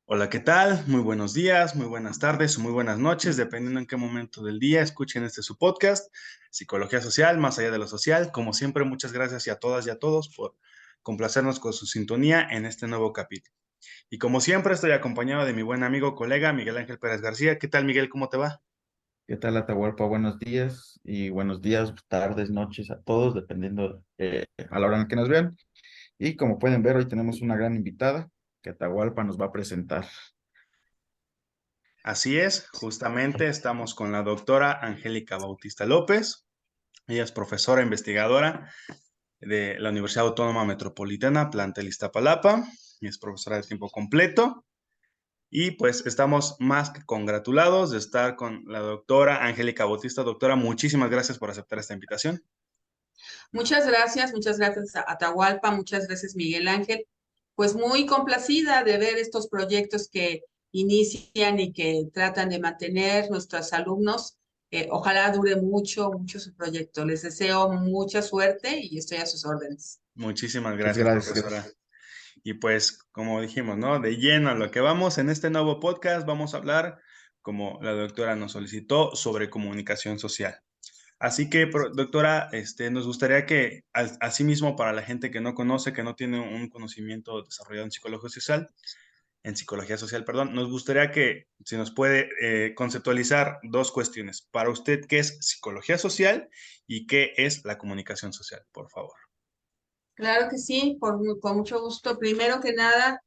Hola, ¿qué tal? Muy buenos días, muy buenas tardes o muy buenas noches, dependiendo en qué momento del día escuchen su podcast, Psicología Social, más allá de lo social. Como siempre, muchas gracias a todas y a todos por complacernos con su sintonía en este nuevo capítulo. Y como siempre, estoy acompañado de mi buen amigo, colega Miguel Ángel Pérez García. ¿Qué tal, Miguel? ¿Cómo te va? ¿Qué tal, Atahualpa? Buenos días y buenos días, tardes, noches a todos, dependiendo a la hora en que nos vean. Y como pueden ver, hoy tenemos una gran invitada que Atahualpa nos va a presentar. Así es, justamente estamos con la doctora Angélica Bautista López. Ella es profesora investigadora de la Universidad Autónoma Metropolitana, plantel Iztapalapa, y es profesora de tiempo completo. Y pues estamos más que congratulados de estar con la doctora Angélica Bautista. Doctora, muchísimas gracias por aceptar esta invitación. Muchas gracias a Atahualpa, muchas gracias Miguel Ángel. Pues muy complacida de ver estos proyectos que inician y que tratan de mantener nuestros alumnos. Ojalá dure mucho su proyecto. Les deseo mucha suerte y estoy a sus órdenes. Muchísimas Pues gracias, profesora. gracias. Y pues, como dijimos, ¿no? De lleno a lo que vamos, en este nuevo podcast vamos a hablar, como la doctora nos solicitó, sobre comunicación social. Así que, doctora, nos gustaría que, asimismo, para la gente que no conoce, que no tiene un conocimiento desarrollado en psicología social, perdón, nos gustaría que si nos puede conceptualizar dos cuestiones. Para usted, ¿qué es psicología social y qué es la comunicación social? Por favor. Claro que sí, con mucho gusto. Primero que nada,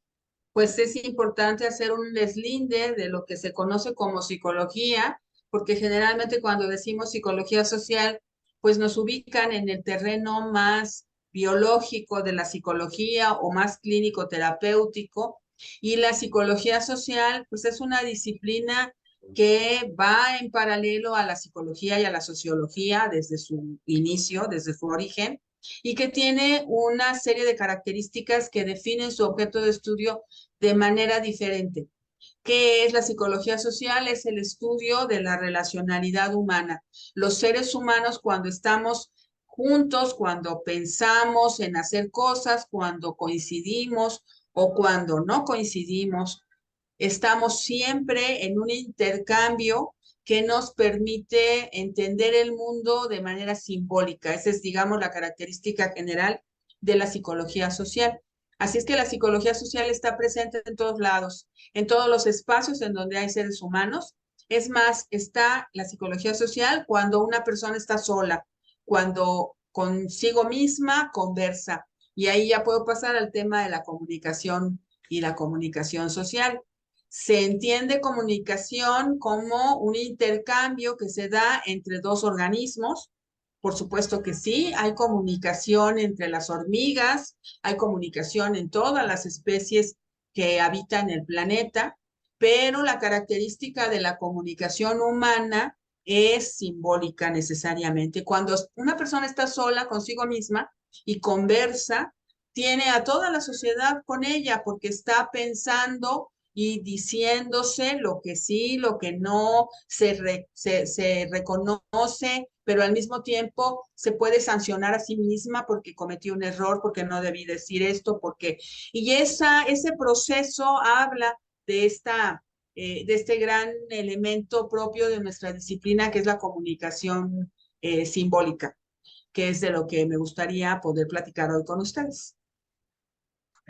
pues es importante hacer un deslinde de lo que se conoce como psicología, porque generalmente cuando decimos psicología social, pues nos ubican en el terreno más biológico de la psicología o más clínico terapéutico, y la psicología social, pues es una disciplina que va en paralelo a la psicología y a la sociología desde su inicio, desde su origen, y que tiene una serie de características que definen su objeto de estudio de manera diferente. ¿Qué es la psicología social? Es el estudio de la relacionalidad humana. Los seres humanos, cuando estamos juntos, cuando pensamos en hacer cosas, cuando coincidimos o cuando no coincidimos, estamos siempre en un intercambio que nos permite entender el mundo de manera simbólica. Esa es, digamos, la característica general de la psicología social. Así es que la psicología social está presente en todos lados, en todos los espacios en donde hay seres humanos. Es más, está la psicología social cuando una persona está sola, cuando consigo misma conversa. Y ahí ya puedo pasar al tema de la comunicación y la comunicación social. Se entiende comunicación como un intercambio que se da entre dos organismos. Por supuesto que sí, hay comunicación entre las hormigas, hay comunicación en todas las especies que habitan el planeta, pero la característica de la comunicación humana es simbólica necesariamente. Cuando una persona está sola consigo misma y conversa, tiene a toda la sociedad con ella porque está pensando y diciéndose lo que sí, lo que no, se reconoce, pero al mismo tiempo se puede sancionar a sí misma porque cometió un error, porque no debí decir esto, porque... Y ese proceso habla de de este gran elemento propio de nuestra disciplina, que es la comunicación simbólica, que es de lo que me gustaría poder platicar hoy con ustedes.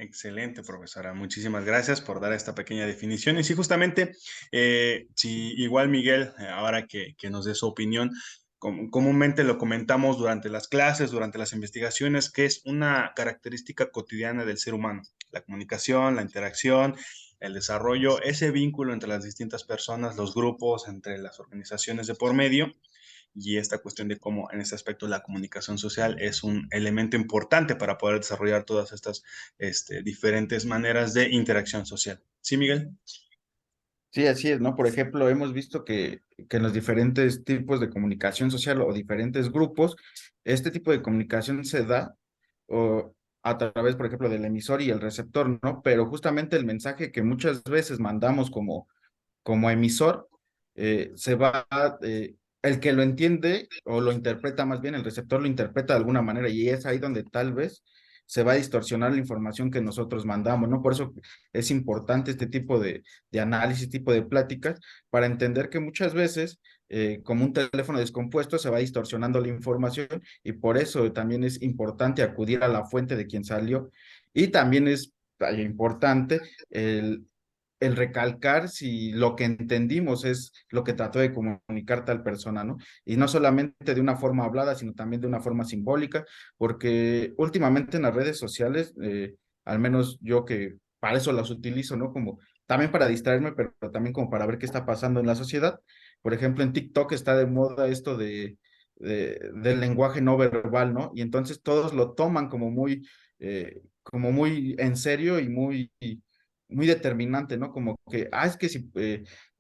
Excelente, profesora. Muchísimas gracias por dar esta pequeña definición. Y sí, justamente, si igual Miguel, ahora que nos dé su opinión, comúnmente lo comentamos durante las clases, durante las investigaciones, que es una característica cotidiana del ser humano. La comunicación, la interacción, el desarrollo, ese vínculo entre las distintas personas, los grupos, entre las organizaciones de por medio y esta cuestión de cómo en este aspecto la comunicación social es un elemento importante para poder desarrollar todas estas diferentes maneras de interacción social. ¿Sí, Miguel? Sí, así es, ¿no? Por ejemplo, hemos visto que en los diferentes tipos de comunicación social o diferentes grupos, este tipo de comunicación se da o, a través, por ejemplo, del emisor y el receptor, ¿no? Pero justamente el mensaje que muchas veces mandamos como emisor, se va, el que lo entiende o lo interpreta más bien, el receptor lo interpreta de alguna manera y es ahí donde tal vez se va a distorsionar la información que nosotros mandamos, ¿no? Por eso es importante este tipo de análisis, tipo de pláticas, para entender que muchas veces, como un teléfono descompuesto, se va distorsionando la información y por eso también es importante acudir a la fuente de quien salió y también es importante el recalcar si lo que entendimos es lo que trató de comunicar tal persona, ¿no? Y no solamente de una forma hablada, sino también de una forma simbólica, porque últimamente en las redes sociales, al menos yo que para eso las utilizo, ¿no? Como también para distraerme, pero también como para ver qué está pasando en la sociedad. Por ejemplo, en TikTok está de moda esto del lenguaje no verbal, ¿no? Y entonces todos lo toman como muy en serio y muy determinante, ¿no? Como que, es que si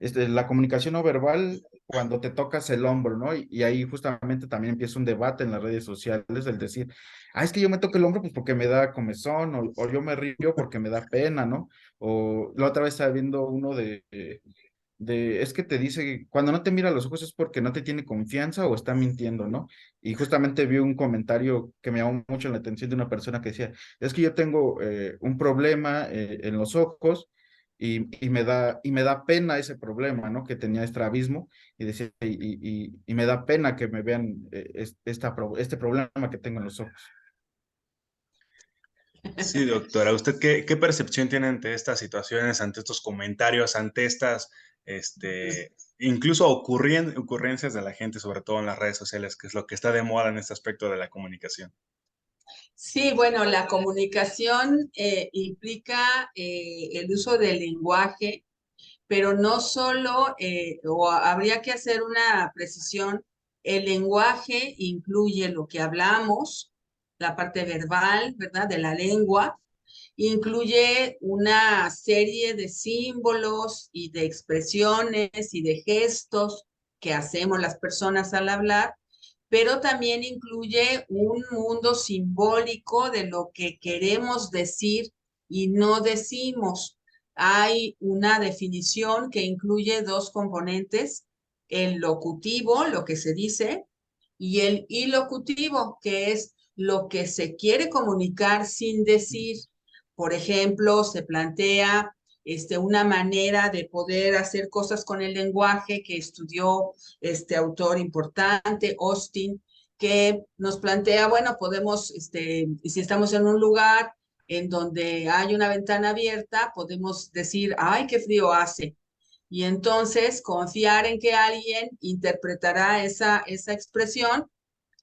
la comunicación no verbal, cuando te tocas el hombro, ¿no? Y ahí justamente también empieza un debate en las redes sociales, el decir, es que yo me toco el hombro pues porque me da comezón, o yo me río porque me da pena, ¿no? O la otra vez estaba viendo uno es que te dice, cuando no te mira a los ojos es porque no te tiene confianza o está mintiendo, ¿no? Y justamente vi un comentario que me llamó mucho la atención de una persona que decía, es que yo tengo un problema en los ojos y me da pena ese problema, ¿no? Que tenía estrabismo y decía, y me da pena que me vean este problema que tengo en los ojos. Sí, doctora, ¿usted qué percepción tiene ante estas situaciones, ante estos comentarios, ante estas, incluso ocurrencias de la gente, sobre todo en las redes sociales, que es lo que está de moda en este aspecto de la comunicación? Sí, bueno, la comunicación implica el uso del lenguaje, pero no solo, o habría que hacer una precisión, el lenguaje incluye lo que hablamos, la parte verbal, ¿verdad? De la lengua, incluye una serie de símbolos y de expresiones y de gestos que hacemos las personas al hablar, pero también incluye un mundo simbólico de lo que queremos decir y no decimos. Hay una definición que incluye dos componentes, el locutivo, lo que se dice, y el ilocutivo, que es lo que se quiere comunicar sin decir. Por ejemplo, se plantea una manera de poder hacer cosas con el lenguaje que estudió este autor importante, Austin, que nos plantea, bueno, podemos, si estamos en un lugar en donde hay una ventana abierta, podemos decir, ay, qué frío hace. Y entonces confiar en que alguien interpretará esa expresión,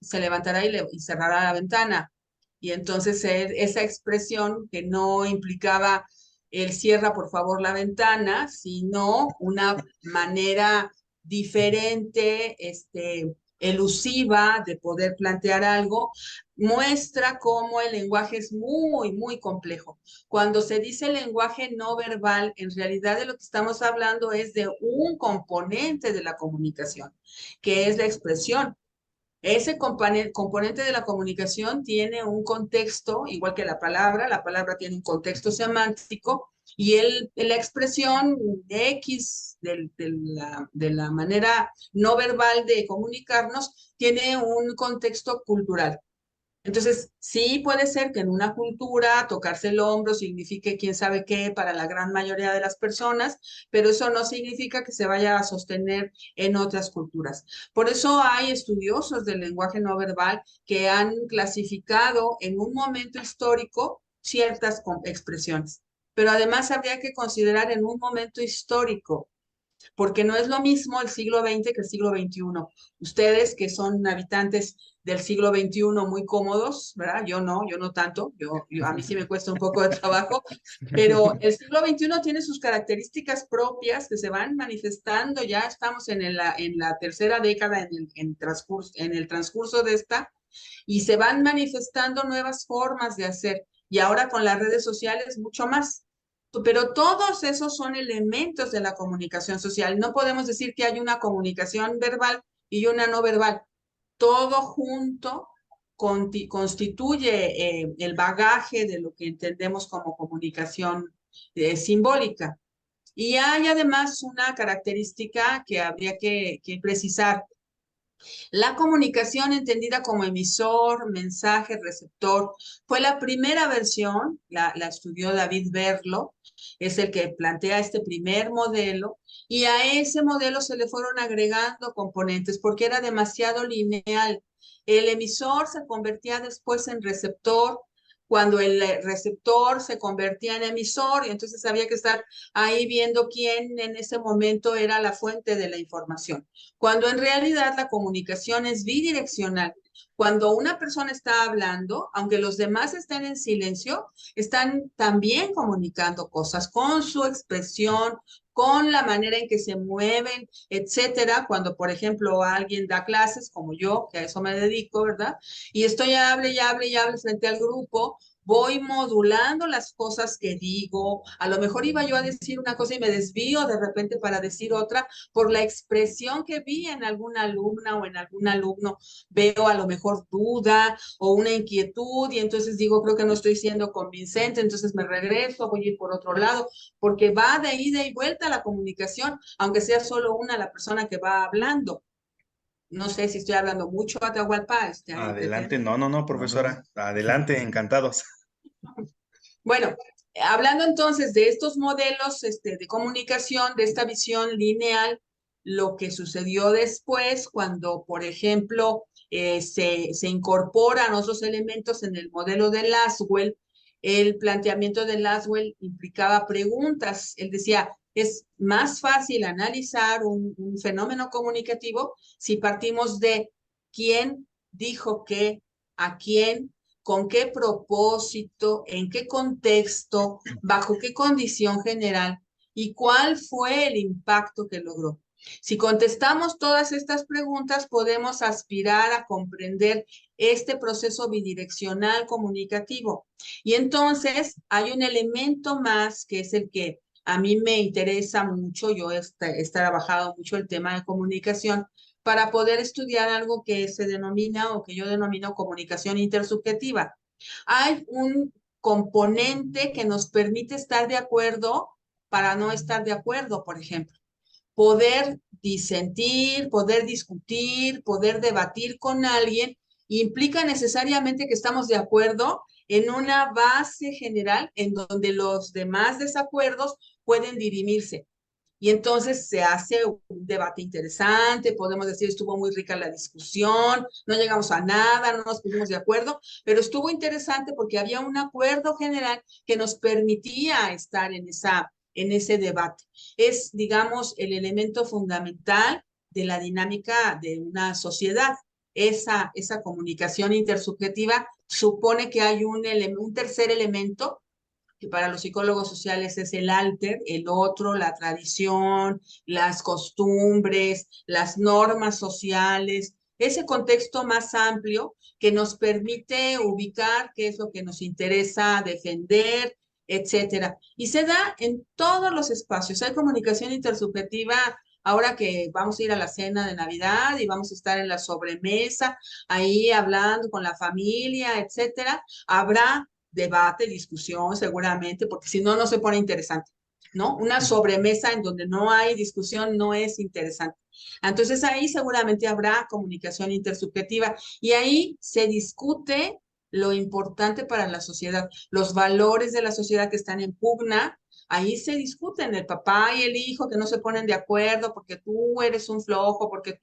se levantará y cerrará la ventana. Y entonces esa expresión que no implicaba el cierra por favor la ventana, sino una manera diferente, elusiva de poder plantear algo, muestra cómo el lenguaje es muy, muy complejo. Cuando se dice lenguaje no verbal, en realidad de lo que estamos hablando es de un componente de la comunicación, que es la expresión. Ese componente de la comunicación tiene un contexto, igual que la palabra tiene un contexto semántico y la expresión X de la manera no verbal de comunicarnos tiene un contexto cultural. Entonces, sí puede ser que en una cultura tocarse el hombro signifique quién sabe qué para la gran mayoría de las personas, pero eso no significa que se vaya a sostener en otras culturas. Por eso hay estudiosos del lenguaje no verbal que han clasificado en un momento histórico ciertas expresiones, pero además habría que considerar en un momento histórico porque no es lo mismo el siglo XX que el siglo XXI. Ustedes que son habitantes del siglo XXI muy cómodos, ¿verdad? Yo no tanto, a mí sí me cuesta un poco de trabajo, pero el siglo XXI tiene sus características propias que se van manifestando, ya estamos en la tercera década en el transcurso de esta, y se van manifestando nuevas formas de hacer, y ahora con las redes sociales mucho más. Pero todos esos son elementos de la comunicación social. No podemos decir que hay una comunicación verbal y una no verbal. Todo junto constituye el bagaje de lo que entendemos como comunicación simbólica. Y hay además una característica que habría que precisar. La comunicación entendida como emisor, mensaje, receptor, fue la primera versión, la estudió David Berlo, es el que plantea este primer modelo, y a ese modelo se le fueron agregando componentes porque era demasiado lineal. El emisor se convertía después en receptor, cuando el receptor se convertía en emisor, y entonces había que estar ahí viendo quién en ese momento era la fuente de la información, cuando en realidad la comunicación es bidireccional. Cuando una persona está hablando, aunque los demás estén en silencio, están también comunicando cosas con su expresión, con la manera en que se mueven, etcétera. Cuando, por ejemplo, alguien da clases, como yo, que a eso me dedico, ¿verdad? Y estoy hable y hable y hable frente al grupo, voy modulando las cosas que digo. A lo mejor iba yo a decir una cosa y me desvío de repente para decir otra, por la expresión que vi en alguna alumna o en algún alumno. Veo a lo mejor duda o una inquietud y entonces digo, creo que no estoy siendo convincente, entonces me regreso, voy a ir por otro lado, porque va de ida y vuelta la comunicación, aunque sea solo una la persona que va hablando. No sé si estoy hablando mucho, Atahualpa, Adelante, no, no, no, No, no, no. profesora, adelante, encantados. Bueno, hablando entonces de estos modelos de comunicación, de esta visión lineal, lo que sucedió después cuando, por ejemplo, se incorporan otros elementos en el modelo de Laswell, el planteamiento de Laswell implicaba preguntas. Él decía, es más fácil analizar un fenómeno comunicativo si partimos de quién dijo qué, a quién, con qué propósito, en qué contexto, bajo qué condición general y cuál fue el impacto que logró. Si contestamos todas estas preguntas, podemos aspirar a comprender este proceso bidireccional comunicativo. Y entonces hay un elemento más que es el que a mí me interesa mucho. Yo he trabajado mucho el tema de comunicación para poder estudiar algo que se denomina o que yo denomino comunicación intersubjetiva. Hay un componente que nos permite estar de acuerdo para no estar de acuerdo, por ejemplo. Poder disentir, poder discutir, poder debatir con alguien implica necesariamente que estamos de acuerdo en una base general en donde los demás desacuerdos pueden dirimirse. Y entonces se hace un debate interesante, podemos decir, estuvo muy rica la discusión, no llegamos a nada, no nos pusimos de acuerdo, pero estuvo interesante porque había un acuerdo general que nos permitía estar en ese debate. Es, digamos, el elemento fundamental de la dinámica de una sociedad. Esa comunicación intersubjetiva supone que hay un tercer elemento que para los psicólogos sociales es el alter, el otro, la tradición, las costumbres, las normas sociales, ese contexto más amplio que nos permite ubicar qué es lo que nos interesa defender, etcétera. Y se da en todos los espacios. Hay comunicación intersubjetiva. Ahora que vamos a ir a la cena de Navidad y vamos a estar en la sobremesa, ahí hablando con la familia, etcétera, habrá debate, discusión seguramente, porque si no, no se pone interesante, ¿no? Una sobremesa en donde no hay discusión no es interesante. Entonces ahí seguramente habrá comunicación intersubjetiva y ahí se discute lo importante para la sociedad, los valores de la sociedad que están en pugna. Ahí se discuten el papá y el hijo que no se ponen de acuerdo porque tú eres un flojo, porque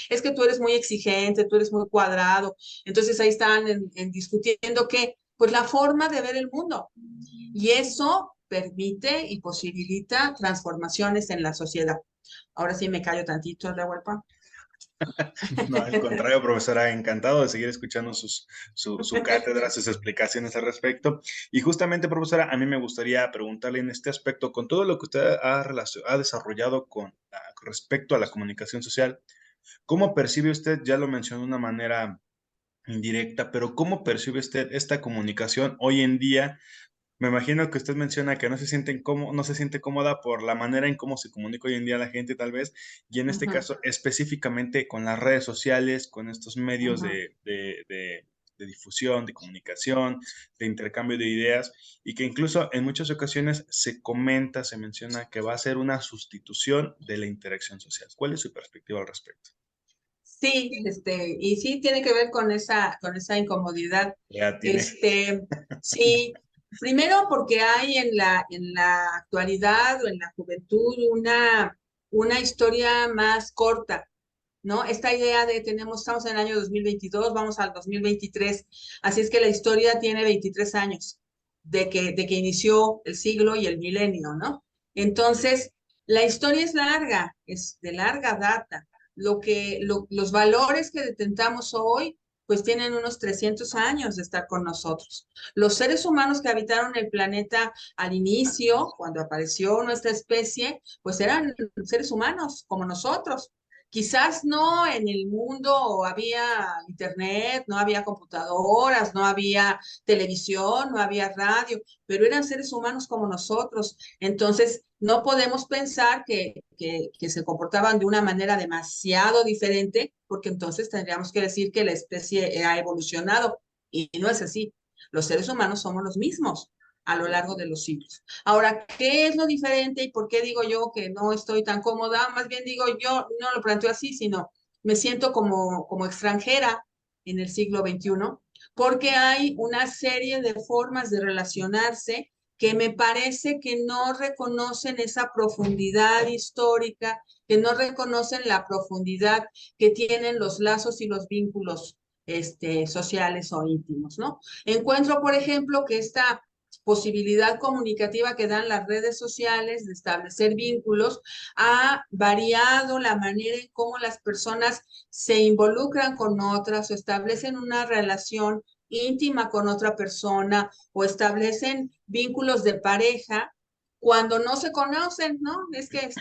es que tú eres muy exigente, tú eres muy cuadrado. Entonces ahí están discutiendo que pues la forma de ver el mundo. Y eso permite y posibilita transformaciones en la sociedad. Ahora sí me callo tantito, la huelpa. No, al contrario, profesora, encantado de seguir escuchando su cátedra, sus explicaciones al respecto. Y justamente, profesora, a mí me gustaría preguntarle en este aspecto, con todo lo que usted ha desarrollado con respecto a la comunicación social, ¿cómo percibe usted, ya lo mencionó de una manera indirecta, pero cómo percibe usted esta comunicación hoy en día? Me imagino que usted menciona que no se siente cómoda por la manera en cómo se comunica hoy en día la gente, tal vez, y en Uh este -huh, caso específicamente con las redes sociales, con estos uh medios -huh. de difusión, de comunicación, de intercambio de ideas, y que incluso en muchas ocasiones se comenta, se menciona que va a ser una sustitución de la interacción social. ¿Cuál es su perspectiva al respecto? Sí, y sí tiene que ver con esa incomodidad. Ya tiene. Sí, primero porque hay en la actualidad o en la juventud una historia más corta, ¿no? Esta idea de estamos en el año 2022, vamos al 2023, así es que la historia tiene 23 años de que inició el siglo y el milenio, ¿no? Entonces, la historia es larga, es de larga data. Los valores que detentamos hoy, pues tienen unos 300 años de estar con nosotros. Los seres humanos que habitaron el planeta al inicio, cuando apareció nuestra especie, pues eran seres humanos como nosotros. Quizás no en el mundo había internet, no había computadoras, no había televisión, no había radio, pero eran seres humanos como nosotros. Entonces, no podemos pensar que se comportaban de una manera demasiado diferente, porque entonces tendríamos que decir que la especie ha evolucionado y no es así. Los seres humanos somos los mismos a lo largo de los siglos. Ahora, ¿qué es lo diferente y por qué digo yo que no estoy tan cómoda? Más bien digo, yo no lo planteo así, sino me siento como extranjera en el siglo XXI, porque hay una serie de formas de relacionarse que me parece que no reconocen esa profundidad histórica, que no reconocen la profundidad que tienen los lazos y los vínculos sociales o íntimos, ¿no? Encuentro, por ejemplo, que esta posibilidad comunicativa que dan las redes sociales de establecer vínculos ha variado la manera en cómo las personas se involucran con otras o establecen una relación íntima con otra persona o establecen vínculos de pareja cuando no se conocen, ¿no? Es que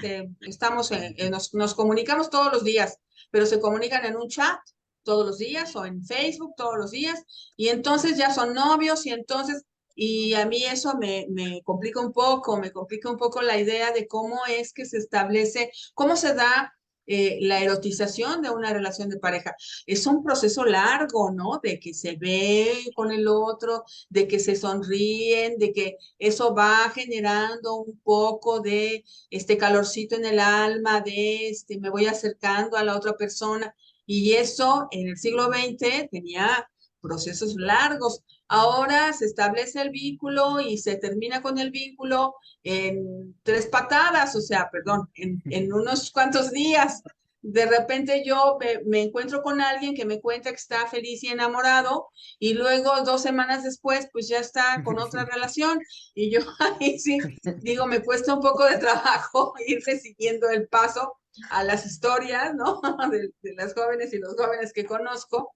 nos comunicamos todos los días, pero se comunican en un chat todos los días o en Facebook todos los días y entonces ya son novios y entonces y a mí eso me complica un poco, me complica un poco la idea de cómo es que se establece, cómo se da la erotización de una relación de pareja. Es un proceso largo, ¿no? De que se ve con el otro, de que se sonríen, de que eso va generando un poco de este calorcito en el alma, de me voy acercando a la otra persona. Y eso en el siglo XX tenía procesos largos. Ahora se establece el vínculo y se termina con el vínculo en 3 patadas, o sea, perdón, en unos cuantos días. De repente yo me encuentro con alguien que me cuenta que está feliz y enamorado y luego 2 semanas después pues ya está con otra relación y yo ahí sí digo, me cuesta un poco de trabajo irle siguiendo el paso a las historias, ¿no? De las jóvenes y los jóvenes que conozco.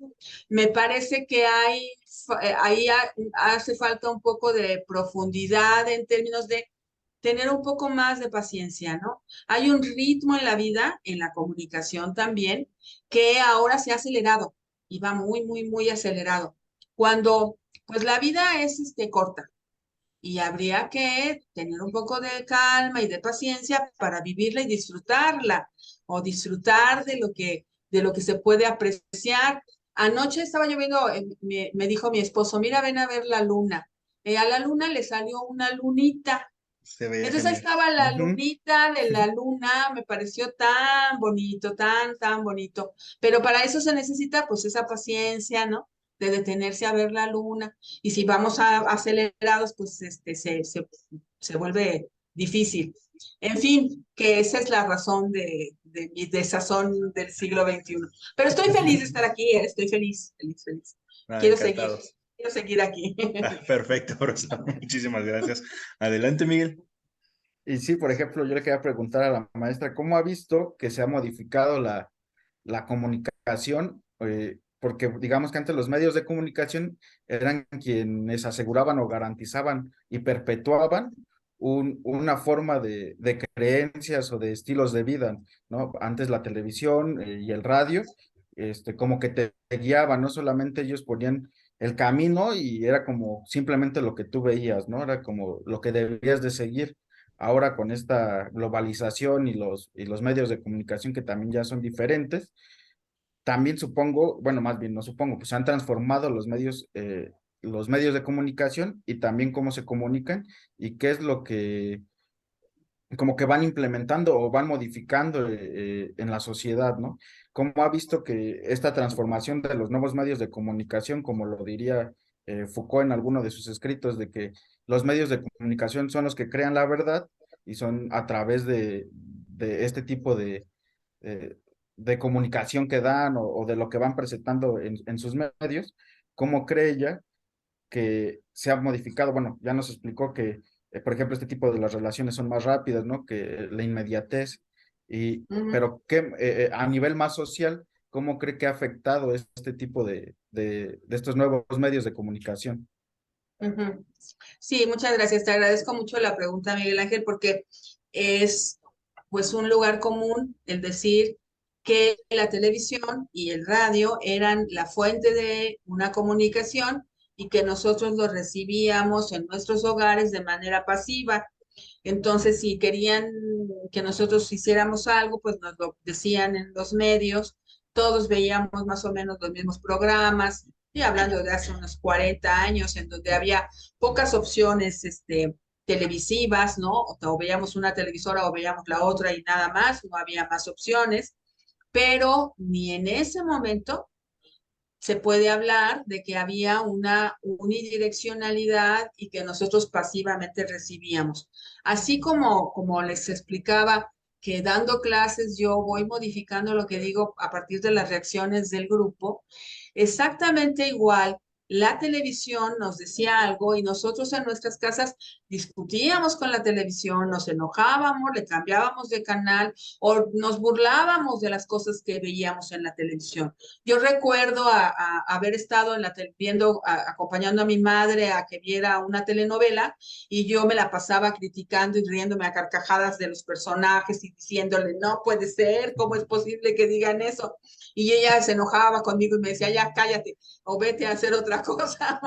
Me parece que ahí hace falta un poco de profundidad en términos de tener un poco más de paciencia, ¿no? Hay un ritmo en la vida, en la comunicación también, que ahora se ha acelerado y va muy, muy, muy acelerado. Cuando, pues la vida es corta y habría que tener un poco de calma y de paciencia para vivirla y disfrutarla o disfrutar de lo que se puede apreciar. Anoche estaba lloviendo, me dijo mi esposo, mira, ven a ver la luna. A la luna le salió una lunita. Se veía Entonces ahí genial. estaba la Ujú. lunita de la luna, me pareció tan bonito, tan, tan bonito. Pero para eso se necesita pues esa paciencia, ¿no? De detenerse a ver la luna. Y si vamos acelerados, pues se vuelve difícil. En fin, que esa es la razón de mi desazón del siglo XXI. Pero estoy feliz de estar aquí, estoy feliz, feliz, feliz. Ah, Quiero seguir, encantado. quiero seguir aquí. Ah, perfecto, profesor. Muchísimas gracias. Adelante, Miguel. Y sí, por ejemplo, yo le quería preguntar a la maestra, ¿cómo ha visto que se ha modificado la comunicación? Porque digamos que antes los medios de comunicación eran quienes aseguraban o garantizaban y perpetuaban una forma de creencias o de estilos de vida, ¿no? Antes la televisión y el radio, como que te guiaban, no solamente ellos ponían el camino y era como simplemente lo que tú veías, ¿no? Era como lo que debías de seguir. Ahora con esta globalización y los medios de comunicación que también ya son diferentes, también supongo, bueno, más bien no supongo, pues se han transformado los medios de comunicación y también cómo se comunican y qué es lo que como que van implementando o van modificando en la sociedad, ¿no? cómo ha visto que esta transformación de los nuevos medios de comunicación, como lo diría Foucault en alguno de sus escritos, de que los medios de comunicación son los que crean la verdad y son a través de este tipo eh, de comunicación que dan o de lo que van presentando en sus medios, ¿cómo cree ella que se ha modificado? Bueno, ya nos explicó que, por ejemplo, este tipo de las relaciones son más rápidas, ¿no? Que la inmediatez, Ujú, pero que a nivel más social, ¿cómo cree que ha afectado este tipo de estos nuevos medios de comunicación? ujú. Sí, muchas gracias. Te agradezco mucho la pregunta, Miguel Ángel, porque es pues un lugar común el decir que la televisión y el radio eran la fuente de una comunicación y que nosotros lo recibíamos en nuestros hogares de manera pasiva. Entonces, si querían que nosotros hiciéramos algo, pues nos lo decían en los medios, todos veíamos más o menos los mismos programas, y hablando de hace unos 40 años, en donde había pocas opciones televisivas, ¿no? O veíamos una televisora o veíamos la otra y nada más, no había más opciones, pero ni en ese momento se puede hablar de que había una unidireccionalidad y que nosotros pasivamente recibíamos. Así como les explicaba que dando clases yo voy modificando lo que digo a partir de las reacciones del grupo, exactamente igual. La televisión nos decía algo y nosotros en nuestras casas discutíamos con la televisión, nos enojábamos, le cambiábamos de canal o nos burlábamos de las cosas que veíamos en la televisión. Yo recuerdo haber estado viendo, acompañando a mi madre a que viera una telenovela y yo me la pasaba criticando y riéndome a carcajadas de los personajes y diciéndole, no puede ser, ¿cómo es posible que digan eso? Y ella se enojaba conmigo y me decía, ya cállate o vete a hacer otra cosa,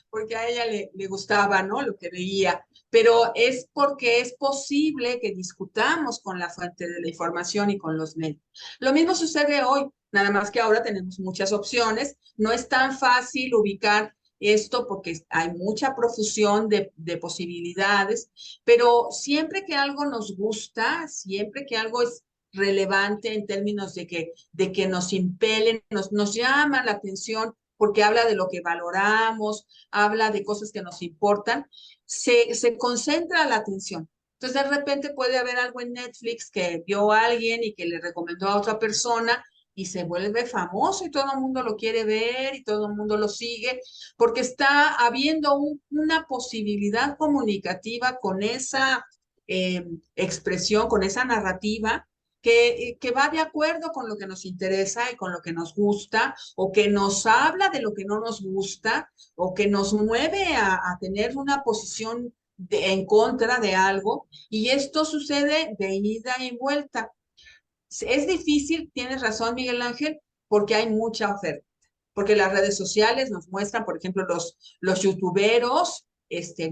porque a ella le gustaba, ¿no? Lo que veía. Pero es porque es posible que discutamos con la fuente de la información y con los medios. Lo mismo sucede hoy, nada más que ahora tenemos muchas opciones. No es tan fácil ubicar esto porque hay mucha profusión de posibilidades, pero siempre que algo nos gusta, siempre que algo es relevante en términos de que nos impelen, nos llama la atención porque habla de lo que valoramos, habla de cosas que nos importan, se concentra la atención. Entonces, de repente puede haber algo en Netflix que vio a alguien y que le recomendó a otra persona y se vuelve famoso y todo el mundo lo quiere ver y todo el mundo lo sigue porque está habiendo una posibilidad comunicativa con esa expresión, con esa narrativa que va de acuerdo con lo que nos interesa y con lo que nos gusta, o que nos habla de lo que no nos gusta, o que nos mueve a tener una posición en contra de algo, y esto sucede de ida y vuelta. Es difícil, tienes razón, Miguel Ángel, porque hay mucha oferta, porque las redes sociales nos muestran, por ejemplo, los youtuberos,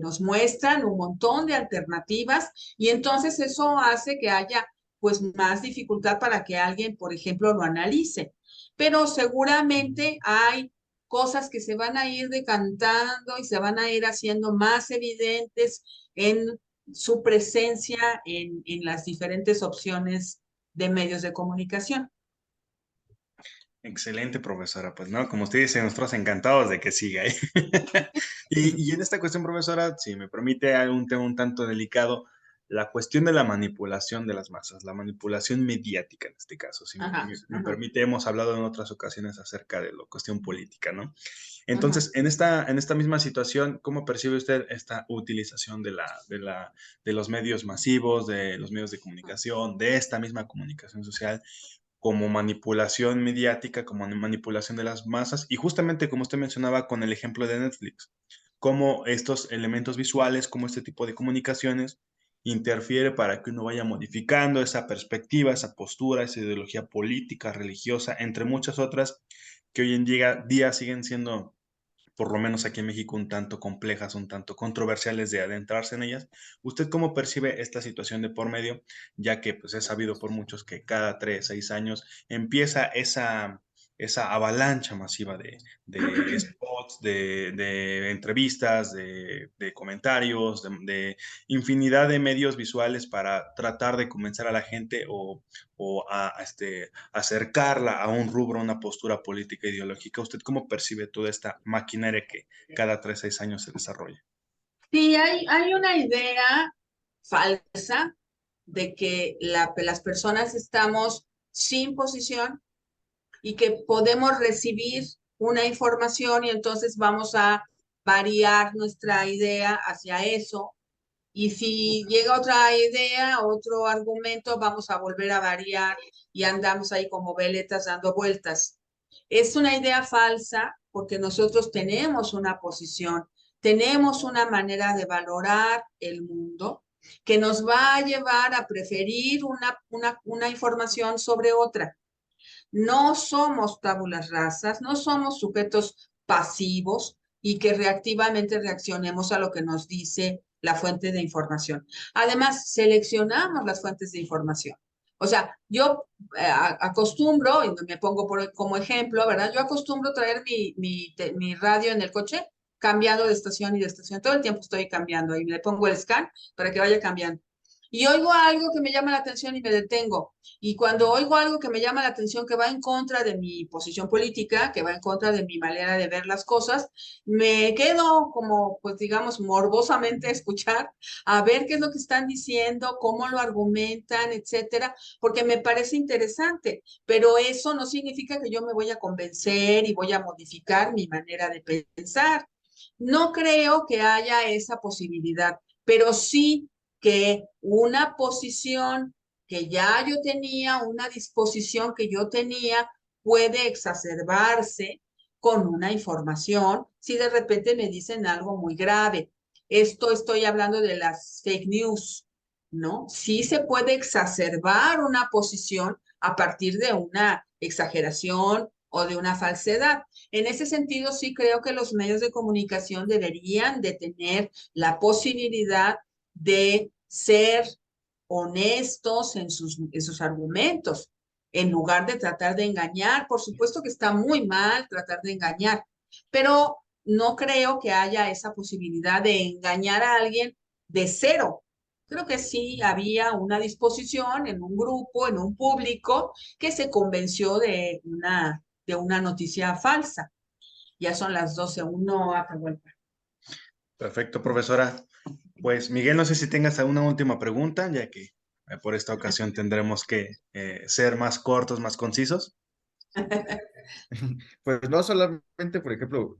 nos muestran un montón de alternativas y entonces eso hace que haya pues más dificultad para que alguien, por ejemplo, lo analice. Pero seguramente hay cosas que se van a ir decantando y se van a ir haciendo más evidentes en su presencia en las diferentes opciones de medios de comunicación. Excelente, profesora. Pues no, como usted dice, nosotros encantados de que siga ahí. Y en esta cuestión, profesora, si me permite un tema un tanto delicado, la cuestión de la manipulación de las masas, la manipulación mediática en este caso, si Ajá, me ajá, permite, hemos hablado en otras ocasiones acerca de la cuestión política, ¿no? ajá. Entonces, en esta misma situación, ¿cómo percibe usted esta utilización de los medios masivos, de los medios de comunicación, de esta misma comunicación social? Como manipulación mediática, como manipulación de las masas, y justamente como usted mencionaba con el ejemplo de Netflix, cómo estos elementos visuales, cómo este tipo de comunicaciones interfiere para que uno vaya modificando esa perspectiva, esa postura, esa ideología política, religiosa, entre muchas otras que hoy en día siguen siendo, por lo menos aquí en México, un tanto complejas, un tanto controversiales de adentrarse en ellas. ¿Usted cómo percibe esta situación de por medio? Ya que pues es sabido por muchos que cada 3, 6 años empieza esa avalancha masiva de spots, de entrevistas, de comentarios, de infinidad de medios visuales para tratar de convencer a la gente o acercarla a un rubro, a una postura política ideológica. ¿Usted cómo percibe toda esta maquinaria que cada 3, 6 años se desarrolla? Sí, hay una idea falsa de que las personas estamos sin posición y que podemos recibir una información y entonces vamos a variar nuestra idea hacia eso. Y si llega otra idea, otro argumento, vamos a volver a variar y andamos ahí como veletas dando vueltas. Es una idea falsa porque nosotros tenemos una posición, tenemos una manera de valorar el mundo que nos va a llevar a preferir una información sobre otra. No somos tábulas rasas, no somos sujetos pasivos y que reactivamente reaccionemos a lo que nos dice la fuente de información. Además, seleccionamos las fuentes de información. O sea, yo acostumbro, y me pongo como ejemplo, ¿verdad? Yo acostumbro traer mi radio en el coche, cambiando de estación y de estación. Todo el tiempo estoy cambiando y le pongo el scan para que vaya cambiando. Y oigo algo que me llama la atención y me detengo. Y cuando oigo algo que me llama la atención, que va en contra de mi posición política, que va en contra de mi manera de ver las cosas, me quedo como, pues digamos, morbosamente a escuchar, a ver qué es lo que están diciendo, cómo lo argumentan, etcétera, porque me parece interesante. Pero eso no significa que yo me voy a convencer y voy a modificar mi manera de pensar. No creo que haya esa posibilidad, pero sí que una posición que ya yo tenía, una disposición que yo tenía, puede exacerbarse con una información si de repente me dicen algo muy grave. Esto estoy hablando de las fake news, ¿no? Sí se puede exacerbar una posición a partir de una exageración o de una falsedad. En ese sentido, sí creo que los medios de comunicación deberían de tener la posibilidad de ser honestos en sus argumentos, en lugar de tratar de engañar. Por supuesto que está muy mal tratar de engañar, pero no creo que haya esa posibilidad de engañar a alguien de cero. Creo que sí había una disposición en un grupo, en un público, que se convenció de una noticia falsa. Ya son las 12:01, Atahualpa. Perfecto, profesora. Pues Miguel, no sé si tengas alguna última pregunta, ya que por esta ocasión tendremos que ser más cortos, más concisos. Pues no solamente, por ejemplo,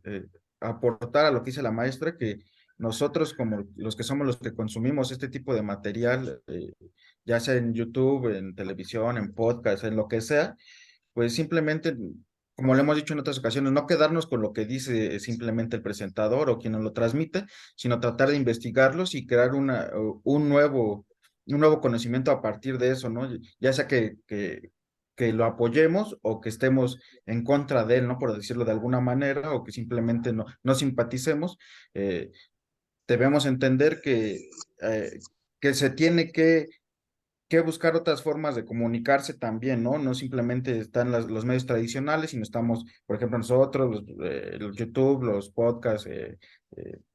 aportar a lo que dice la maestra, que nosotros como los que somos los que consumimos este tipo de material, ya sea en YouTube, en televisión, en podcast, en lo que sea, pues simplemente, como le hemos dicho en otras ocasiones, no quedarnos con lo que dice simplemente el presentador o quien nos lo transmite, sino tratar de investigarlos y crear un nuevo conocimiento a partir de eso, ¿no? Ya sea que lo apoyemos o que estemos en contra de él, ¿no? Por decirlo de alguna manera, o que simplemente no simpaticemos, eh, debemos entender que se tiene que buscar otras formas de comunicarse también, ¿no? No simplemente están los medios tradicionales, sino estamos, por ejemplo, nosotros, los YouTube, los podcasts,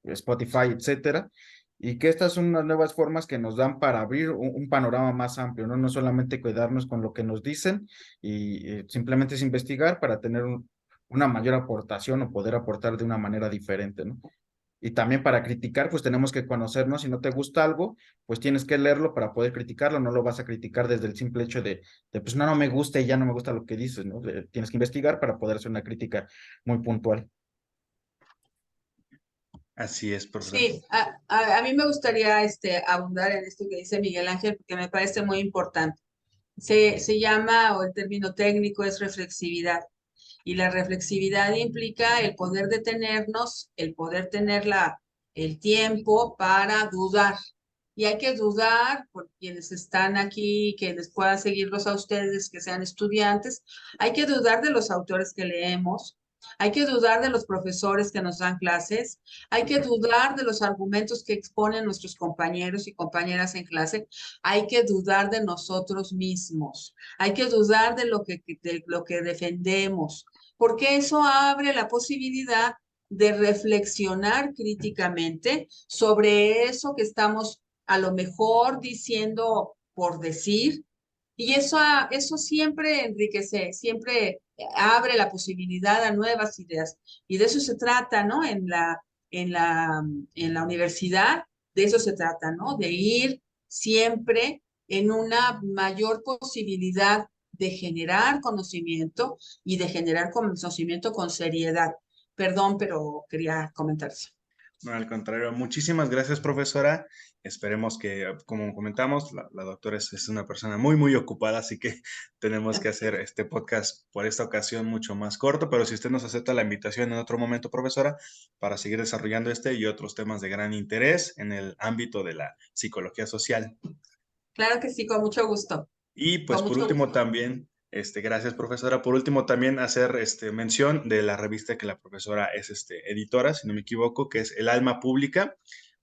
Spotify, etcétera, y que estas son unas nuevas formas que nos dan para abrir un panorama más amplio, ¿no? No solamente quedarnos con lo que nos dicen y simplemente es investigar para tener una mayor aportación o poder aportar de una manera diferente, ¿no? Y también para criticar, pues tenemos que conocernos. Si no te gusta algo, pues tienes que leerlo para poder criticarlo. No lo vas a criticar desde el simple hecho de pues no me gusta y ya no me gusta lo que dices, ¿no? Tienes que investigar para poder hacer una crítica muy puntual. Así es, profesor. Sí, a mí me gustaría abundar en esto que dice Miguel Ángel, porque me parece muy importante. Se llama, o el término técnico es reflexividad. Y la reflexividad implica el poder detenernos, el poder tener el tiempo para dudar. Y hay que dudar por quienes están aquí, que les puedan seguirlos a ustedes, que sean estudiantes. Hay que dudar de los autores que leemos, Hay que dudar de los profesores que nos dan clases, hay que dudar de los argumentos que exponen nuestros compañeros y compañeras en clase, hay que dudar de nosotros mismos, hay que dudar de lo que defendemos, porque eso abre la posibilidad de reflexionar críticamente sobre eso que estamos a lo mejor diciendo por decir, y eso siempre enriquece, siempre abre la posibilidad a nuevas ideas. Y de eso se trata, ¿no? En la universidad, de eso se trata, ¿no? De ir siempre en una mayor posibilidad de generar conocimiento y de generar conocimiento con seriedad. Perdón, pero quería comentar eso. No, al contrario, muchísimas gracias, profesora. Esperemos que, como comentamos, la doctora es una persona muy, muy ocupada, así que tenemos que hacer este podcast por esta ocasión mucho más corto, pero si usted nos acepta la invitación en otro momento, profesora, para seguir desarrollando este y otros temas de gran interés en el ámbito de la psicología social. Claro que sí, con mucho gusto. Y pues Con por mucho último gusto. también, gracias profesora, por último también hacer mención de la revista que la profesora es editora, si no me equivoco, que es El Alma Pública,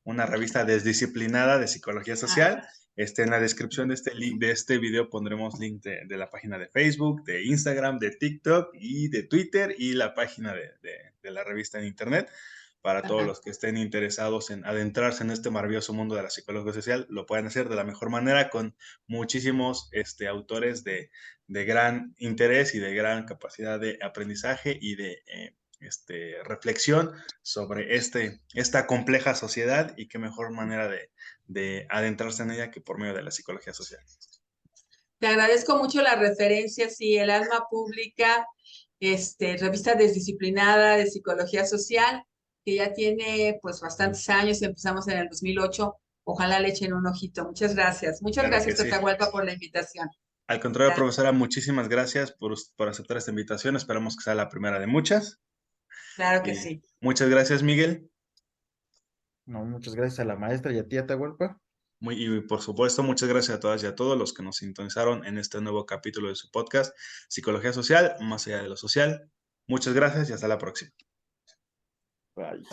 una revista desdisciplinada de psicología Ah, social. En la descripción de de este video pondremos link de la página de Facebook, de Instagram, de TikTok y de Twitter y la página de la revista en internet. Para todos ajá. los que estén interesados en adentrarse en este maravilloso mundo de la psicología social, lo pueden hacer de la mejor manera con muchísimos autores de gran interés y de gran capacidad de aprendizaje y de reflexión sobre esta compleja sociedad y qué mejor manera de adentrarse en ella que por medio de la psicología social. Te agradezco mucho la referencia, sí, El Alma Pública, revista desdisciplinada de psicología social, que ya tiene pues bastantes años, empezamos en el 2008. Ojalá le echen un ojito. Muchas gracias. Muchas Claro gracias, que sí. Tatahualpa, por la invitación. Al contrario, Gracias. profesora, muchísimas gracias por aceptar esta invitación. Esperamos que sea la primera de muchas. Claro que Y sí. muchas gracias, Miguel. No, muchas gracias a la maestra y a ti, Atahualpa. Y por supuesto, muchas gracias a todas y a todos los que nos sintonizaron en este nuevo capítulo de su podcast, Psicología Social, más allá de lo social. Muchas gracias y hasta la próxima. Bye.